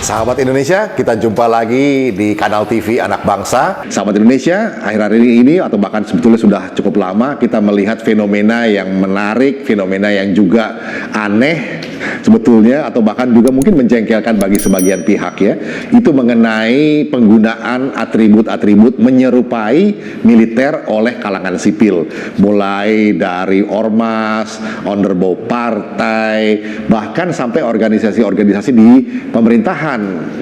Sahabat Indonesia, kita jumpa lagi di kanal TV Anak Bangsa. Sahabat Indonesia, akhir-akhir ini atau bahkan sebetulnya sudah cukup lama kita melihat fenomena yang menarik, fenomena yang juga aneh sebetulnya, atau bahkan juga mungkin menjengkelkan bagi sebagian pihak ya. Itu mengenai penggunaan atribut-atribut menyerupai militer oleh kalangan sipil. Mulai dari ormas, onderbau partai, bahkan sampai organisasi-organisasi di pemerintahan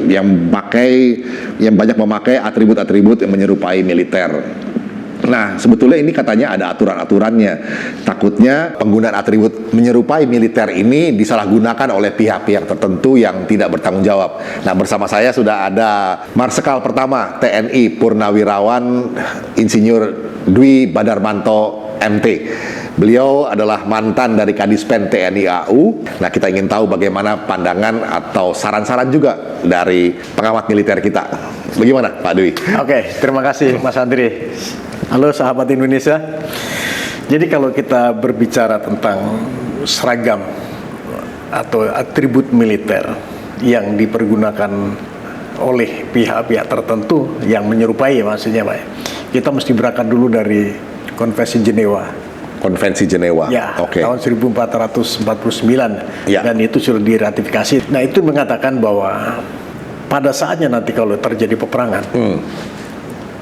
yang banyak memakai atribut-atribut yang menyerupai militer. Nah, sebetulnya ini katanya ada aturan-aturannya. Takutnya penggunaan atribut menyerupai militer ini disalahgunakan oleh pihak-pihak tertentu yang tidak bertanggung jawab. Nah, bersama saya sudah ada Marsikal Pertama TNI Purnawirawan Insinyur Dwi Badarmanto MT. Beliau adalah mantan dari Kadispen TNI AU. Nah, kita ingin tahu bagaimana pandangan atau saran-saran juga dari pengamat militer kita. Bagaimana, Pak Dwi? Oke, terima kasih Mas Andri. Halo sahabat Indonesia. Jadi kalau kita berbicara tentang seragam atau atribut militer yang dipergunakan oleh pihak-pihak tertentu yang menyerupai, maksudnya Pak, kita mesti berangkat dulu dari Konvensi Jenewa. Konvensi Jenewa, ya, okay. Tahun 1449, ya. Dan itu sudah diratifikasi. Nah, itu mengatakan bahwa pada saatnya nanti kalau terjadi peperangan,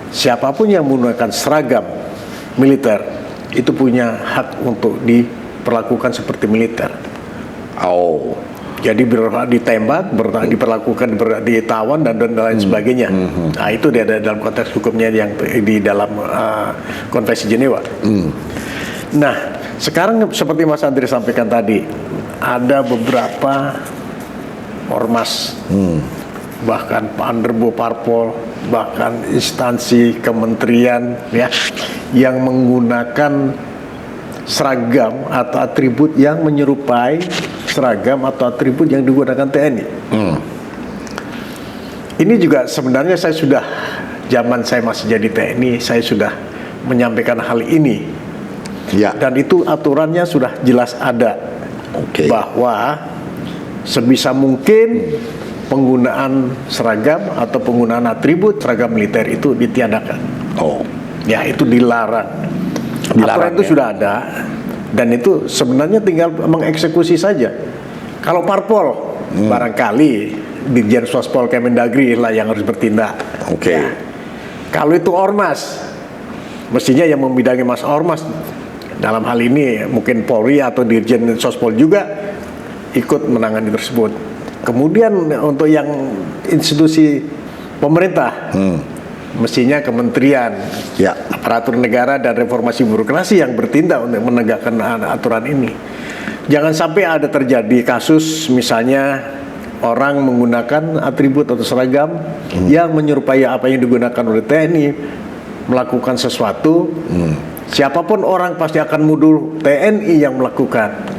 siapapun yang menggunakan seragam militer itu punya hak untuk diperlakukan seperti militer. Oh, jadi ditembak, diperlakukan ditawan dan lain sebagainya. Nah, itu dia dalam konteks hukumnya yang di dalam Konvensi Jenewa. Nah, sekarang seperti Mas Andri sampaikan tadi, ada beberapa ormas, bahkan underbo parpol, bahkan instansi kementerian ya, yang menggunakan seragam atau atribut yang menyerupai seragam atau atribut yang digunakan TNI. Ini juga sebenarnya zaman saya masih jadi TNI, saya sudah menyampaikan hal ini. ya. Dan itu aturannya sudah jelas ada, bahwa sebisa mungkin penggunaan seragam atau penggunaan atribut seragam militer itu ditiadakan. Ya, itu dilarang. Aturan itu sudah ada, dan itu sebenarnya tinggal mengeksekusi saja. Kalau parpol, barangkali Dirjen Sospol Kemendagri lah yang harus bertindak. Ya. Kalau itu ormas, mestinya yang membidangi mas ormas, dalam hal ini mungkin Polri atau Dirjen Sospol juga ikut menangani tersebut. Kemudian untuk yang institusi pemerintah, mestinya kementerian, aparatur negara dan reformasi birokrasi yang bertindak untuk menegakkan aturan ini. Jangan sampai ada terjadi kasus misalnya orang menggunakan atribut atau seragam yang menyerupai apa yang digunakan oleh TNI, melakukan sesuatu, siapapun orang pasti akan menuduh TNI yang melakukan.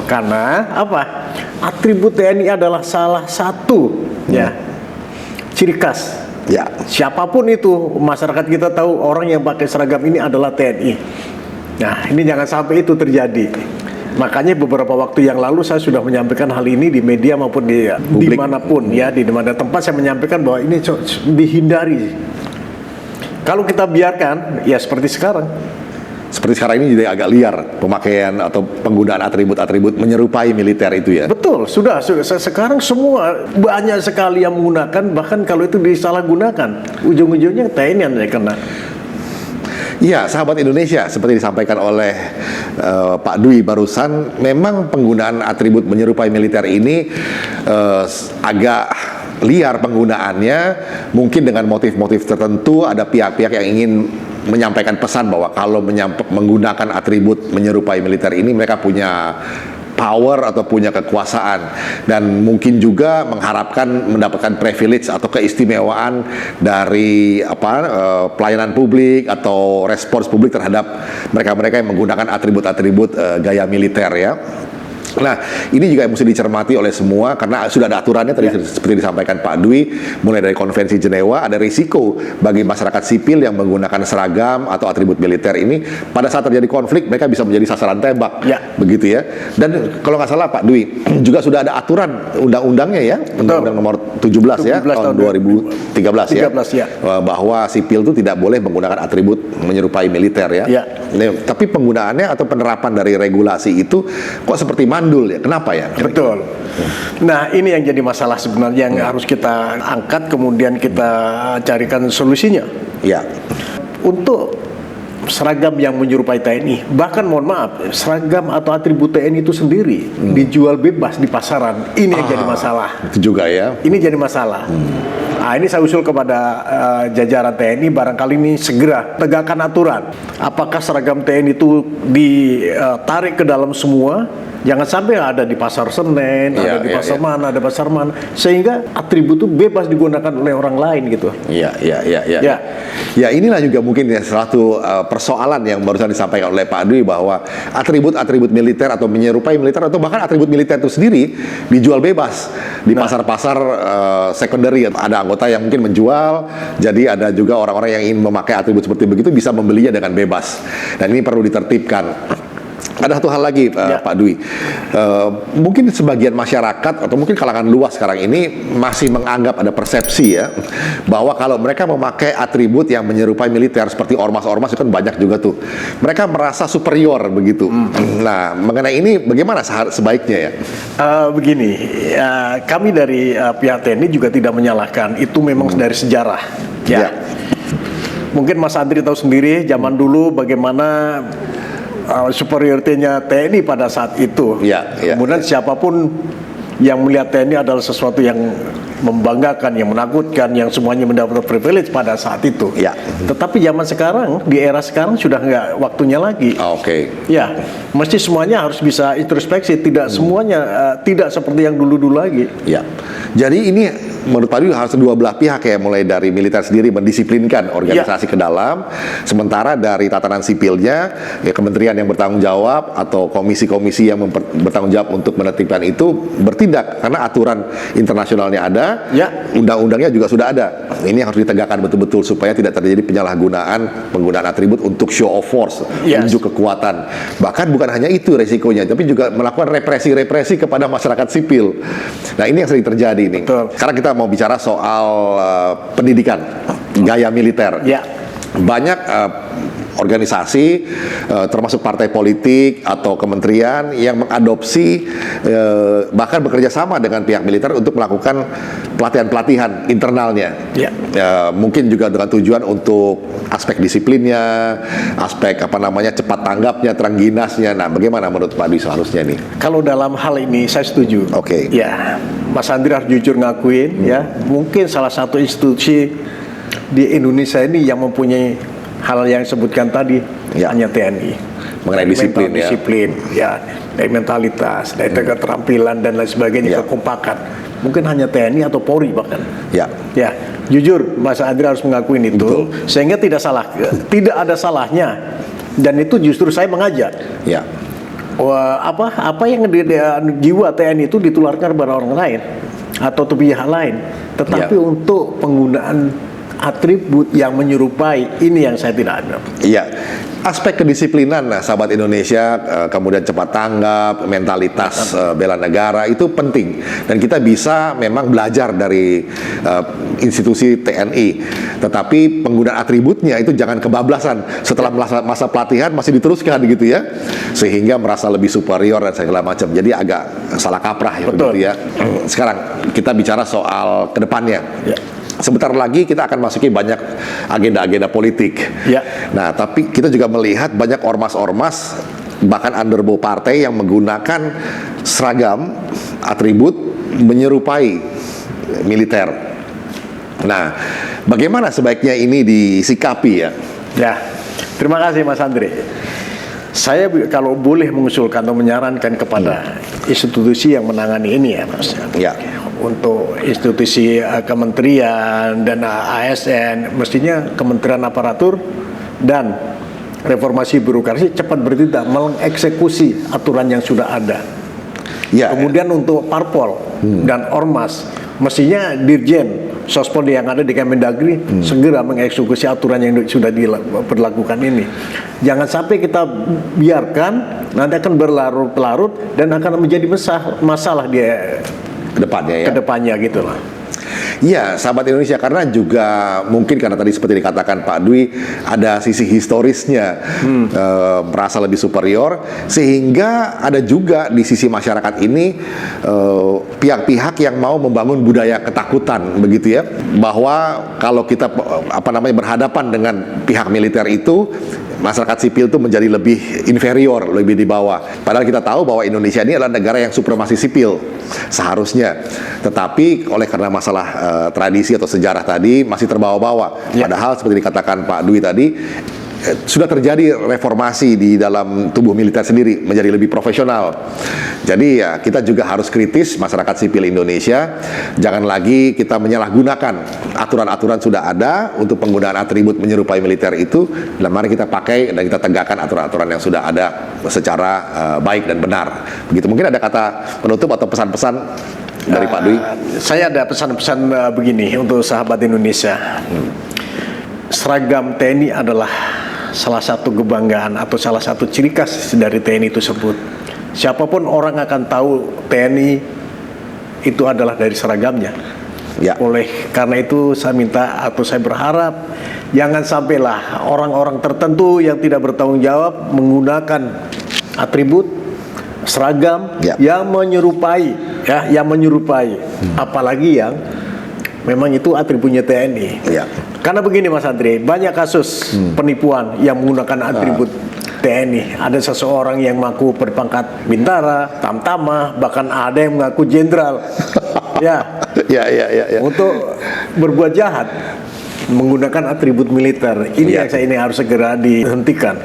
Karena apa? Atribut TNI adalah salah satu ciri khas. Siapapun itu, masyarakat kita tahu orang yang pakai seragam ini adalah TNI. Nah, ini jangan sampai itu terjadi. Makanya beberapa waktu yang lalu saya sudah menyampaikan hal ini di media maupun di dimanapun ya, di mana tempat saya menyampaikan bahwa ini dihindari. Kalau kita biarkan, ya seperti sekarang. Seperti sekarang ini jadi agak liar pemakaian atau penggunaan atribut-atribut menyerupai militer itu ya. Betul, sudah sekarang semua banyak sekali yang menggunakan, bahkan kalau itu disalahgunakan, ujung-ujungnya TNI yang kena. Iya, sahabat Indonesia, seperti disampaikan oleh Pak Dwi barusan, memang penggunaan atribut menyerupai militer ini agak liar penggunaannya, mungkin dengan motif-motif tertentu. Ada pihak-pihak yang ingin menyampaikan pesan bahwa kalau menggunakan atribut menyerupai militer ini mereka punya power atau punya kekuasaan, dan mungkin juga mengharapkan mendapatkan privilege atau keistimewaan dari pelayanan publik atau respons publik terhadap mereka-mereka yang menggunakan atribut-atribut gaya militer ya. Nah, ini juga mesti dicermati oleh semua karena sudah ada aturannya tadi seperti disampaikan Pak Dwi, mulai dari Konvensi Jenewa ada risiko bagi masyarakat sipil yang menggunakan seragam atau atribut militer ini pada saat terjadi konflik mereka bisa menjadi sasaran tembak, begitu ya. Dan kalau nggak salah Pak Dwi juga sudah ada aturan undang-undangnya ya, Undang-Undang Nomor 17 ya tahun 2013 ya, bahwa sipil itu tidak boleh menggunakan atribut menyerupai militer ya. Nah, tapi penggunaannya atau penerapan dari regulasi itu kok seperti mandul ya? Kenapa ya? Betul. Nah, ini yang jadi masalah sebenarnya yang harus kita angkat kemudian kita carikan solusinya. Ya. Untuk seragam yang menyerupai TNI, bahkan mohon maaf, seragam atau atribut TNI itu sendiri dijual bebas di pasaran. Ini yang jadi masalah. Itu juga ya. Ini jadi masalah. Nah, ini saya usul kepada jajaran TNI barangkali ini segera tegakkan aturan. Apakah seragam TNI itu ditarik ke dalam semua? Jangan sampai ada di pasar Senen, ada di pasar mana, ada pasar mana, sehingga atribut itu bebas digunakan oleh orang lain gitu. Ya, inilah juga mungkin ya satu persoalan yang barusan disampaikan oleh Pak Dwi bahwa atribut-atribut militer atau menyerupai militer atau bahkan atribut militer itu sendiri dijual bebas di pasar-pasar secondary. Ada anggota yang mungkin menjual, jadi ada juga orang-orang yang ingin memakai atribut seperti begitu bisa membelinya dengan bebas. Dan ini perlu ditertibkan. Ada satu hal lagi Pak Dwi, mungkin sebagian masyarakat atau mungkin kalangan luas sekarang ini masih menganggap ada persepsi ya bahwa kalau mereka memakai atribut yang menyerupai militer seperti ormas-ormas itu kan banyak juga tuh, mereka merasa superior begitu. Nah, mengenai ini bagaimana sebaiknya ya? Begini, kami dari pihak TNI juga tidak menyalahkan, itu memang dari sejarah. Mungkin Mas Andri tahu sendiri zaman dulu bagaimana superioritinya TNI pada saat itu. Kemudian siapapun yang melihat TNI adalah sesuatu yang membanggakan, yang menakutkan, yang semuanya mendapat privilege pada saat itu. Tetapi zaman sekarang, di era sekarang sudah nggak waktunya lagi. Ya, mesti semuanya harus bisa introspeksi. Tidak semuanya tidak seperti yang dulu-dulu lagi. Jadi ini menurut Pak Dwi harus kedua belah pihak ya, mulai dari militer sendiri mendisiplinkan organisasi ke dalam, sementara dari tatanan sipilnya ya kementerian yang bertanggung jawab atau komisi-komisi yang bertanggung jawab untuk menertibkan itu bertindak karena aturan internasionalnya ada, undang-undangnya juga sudah ada. Ini harus ditegakkan betul-betul supaya tidak terjadi penyalahgunaan penggunaan atribut untuk show of force, unjuk kekuatan. Bahkan bukan hanya itu resikonya, tapi juga melakukan represi-represi kepada masyarakat sipil. Nah, ini yang sering terjadi nih. Sekarang kita mau bicara soal pendidikan gaya militer. Banyak organisasi termasuk partai politik atau kementerian yang mengadopsi bahkan bekerja sama dengan pihak militer untuk melakukan pelatihan-pelatihan internalnya. Mungkin juga dengan tujuan untuk aspek disiplinnya, aspek cepat tanggapnya, terangginasnya. Nah, bagaimana menurut Pak Dwi seharusnya nih? Kalau dalam hal ini saya setuju. Ya, Mas Andri harus jujur ngakuin ya, mungkin salah satu institusi di Indonesia ini yang mempunyai hal yang disebutkan tadi hanya TNI. Mengenai disiplin dari mentalitas, dari keterampilan dan lain sebagainya, kekompakan. Mungkin hanya TNI atau Polri bahkan. Jujur Mas Andri harus mengakuin itu. Sehingga tidak ada salahnya. Dan itu justru saya mengajak. Apa yang jiwa TNI itu ditularkan kepada orang lain atau pihak lain. Tetapi untuk penggunaan atribut yang menyerupai ini yang saya tidak ada. Aspek kedisiplinan, sahabat Indonesia, kemudian cepat tanggap, mentalitas bela negara itu penting dan kita bisa memang belajar dari institusi TNI. Tetapi penggunaan atributnya itu jangan kebablasan setelah masa pelatihan masih diteruskan gitu ya, sehingga merasa lebih superior dan segala macam. Jadi agak salah kaprah ya. Begitu ya. Sekarang kita bicara soal kedepannya. Sebentar lagi kita akan masuki banyak agenda-agenda politik. Nah, tapi kita juga melihat banyak ormas-ormas bahkan underbow partai yang menggunakan seragam atribut menyerupai militer. Nah, bagaimana sebaiknya ini disikapi ya? Terima kasih Mas Andri. Saya kalau boleh mengusulkan atau menyarankan kepada institusi yang menangani ini ya Mas. Untuk institusi kementerian dan ASN, mestinya Kementerian Aparatur dan Reformasi Birokrasi cepat bertindak mengeksekusi aturan yang sudah ada. Ya, Kemudian untuk parpol dan ormas, mestinya Dirjen Sospol yang ada di Kemendagri segera mengeksekusi aturan yang sudah diberlakukan ini. Jangan sampai kita biarkan nanti akan berlarut-larut dan akan menjadi masalah dia kedepannya ya. kedepannya gitu lah. Iya, sahabat Indonesia, karena juga mungkin karena tadi seperti dikatakan Pak Dwi, ada sisi historisnya merasa lebih superior, sehingga ada juga di sisi masyarakat ini pihak-pihak yang mau membangun budaya ketakutan, begitu ya, bahwa kalau kita berhadapan dengan pihak militer itu, masyarakat sipil itu menjadi lebih inferior, lebih di bawah. Padahal kita tahu bahwa Indonesia ini adalah negara yang supremasi sipil seharusnya. Tetapi oleh karena masalah tradisi atau sejarah tadi masih terbawa-bawa. Ya. Padahal seperti dikatakan Pak Dwi tadi, sudah terjadi reformasi di dalam tubuh militer sendiri menjadi lebih profesional. Jadi ya kita juga harus kritis masyarakat sipil Indonesia, jangan lagi kita menyalahgunakan aturan-aturan sudah ada untuk penggunaan atribut menyerupai militer itu, dan mari kita pakai dan kita tegakkan aturan-aturan yang sudah ada secara baik dan benar. Begitu. Mungkin ada kata penutup atau pesan-pesan dari Pak Dwi? Saya ada pesan-pesan begini untuk sahabat Indonesia. Seragam TNI adalah salah satu kebanggaan atau salah satu ciri khas dari TNI tersebut. Siapapun orang akan tahu TNI itu adalah dari seragamnya. Ya. Oleh karena itu saya minta atau saya berharap jangan sampailah orang-orang tertentu yang tidak bertanggung jawab menggunakan atribut seragam yang menyerupai apalagi yang memang itu atributnya TNI. Ya. Karena begini Mas Andre, banyak kasus penipuan yang menggunakan atribut TNI. Ada seseorang yang mengaku berpangkat bintara, tamtama, bahkan ada yang mengaku jenderal. Ya. Untuk berbuat jahat menggunakan atribut militer. Ini yang saya ini harus segera dihentikan.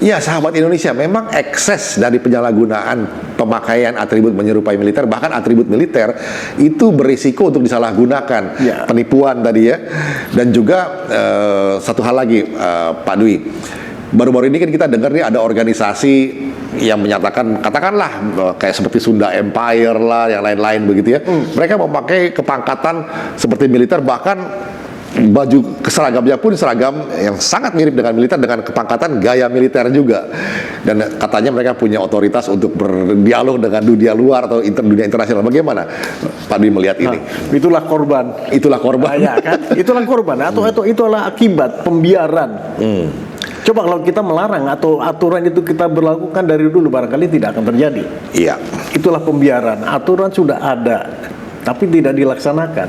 Ya, sahabat Indonesia, memang ekses dari penyalahgunaan pemakaian atribut menyerupai militer, bahkan atribut militer itu berisiko untuk disalahgunakan. Ya. Penipuan tadi ya. Dan juga satu hal lagi Pak Dwi, baru-baru ini kan kita dengar nih ada organisasi yang menyatakan, katakanlah kayak seperti Sunda Empire lah, yang lain-lain begitu ya. Mereka memakai kepangkatan seperti militer, bahkan baju seragamnya pun seragam yang sangat mirip dengan militer, dengan kepangkatan gaya militer juga. Dan katanya mereka punya otoritas untuk berdialog dengan dunia luar atau dunia internasional. Bagaimana Pak Dwi melihat ini? Itulah korban. Itulah korban. Ya kan? Itulah korban atau itulah akibat pembiaran. Coba kalau kita melarang atau aturan itu kita berlakukan dari dulu, barangkali tidak akan terjadi. Iya. Itulah pembiaran. Aturan sudah ada, tapi tidak dilaksanakan.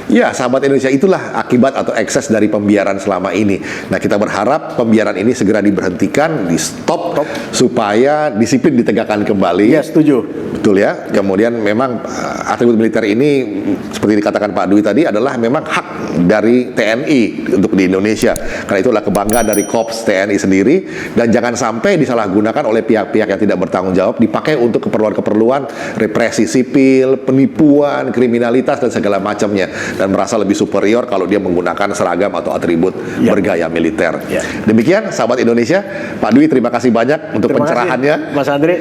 Ya, sahabat Indonesia, itulah akibat atau ekses dari pembiaran selama ini. Nah, kita berharap pembiaran ini segera diberhentikan, di stop, supaya disiplin ditegakkan kembali. Ya, setuju. Betul ya. Kemudian memang atribut militer ini seperti dikatakan Pak Dwi tadi adalah memang hak dari TNI untuk di Indonesia. Karena itulah kebanggaan dari Korps TNI sendiri, dan jangan sampai disalahgunakan oleh pihak-pihak yang tidak bertanggung jawab, dipakai untuk keperluan-keperluan represi sipil, penipuan, kriminalitas dan segala macamnya, dan merasa lebih superior kalau dia menggunakan seragam atau atribut bergaya militer. Demikian sahabat Indonesia, Pak Dwi terima kasih banyak untuk pencerahannya. Mas Andre.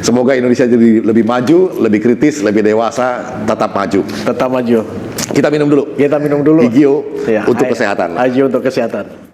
Semoga Indonesia jadi lebih maju, lebih kritis, lebih dewasa, tetap maju. Tetap maju. Kita minum dulu. Kita minum dulu. Higio untuk kesehatan. Higio untuk kesehatan.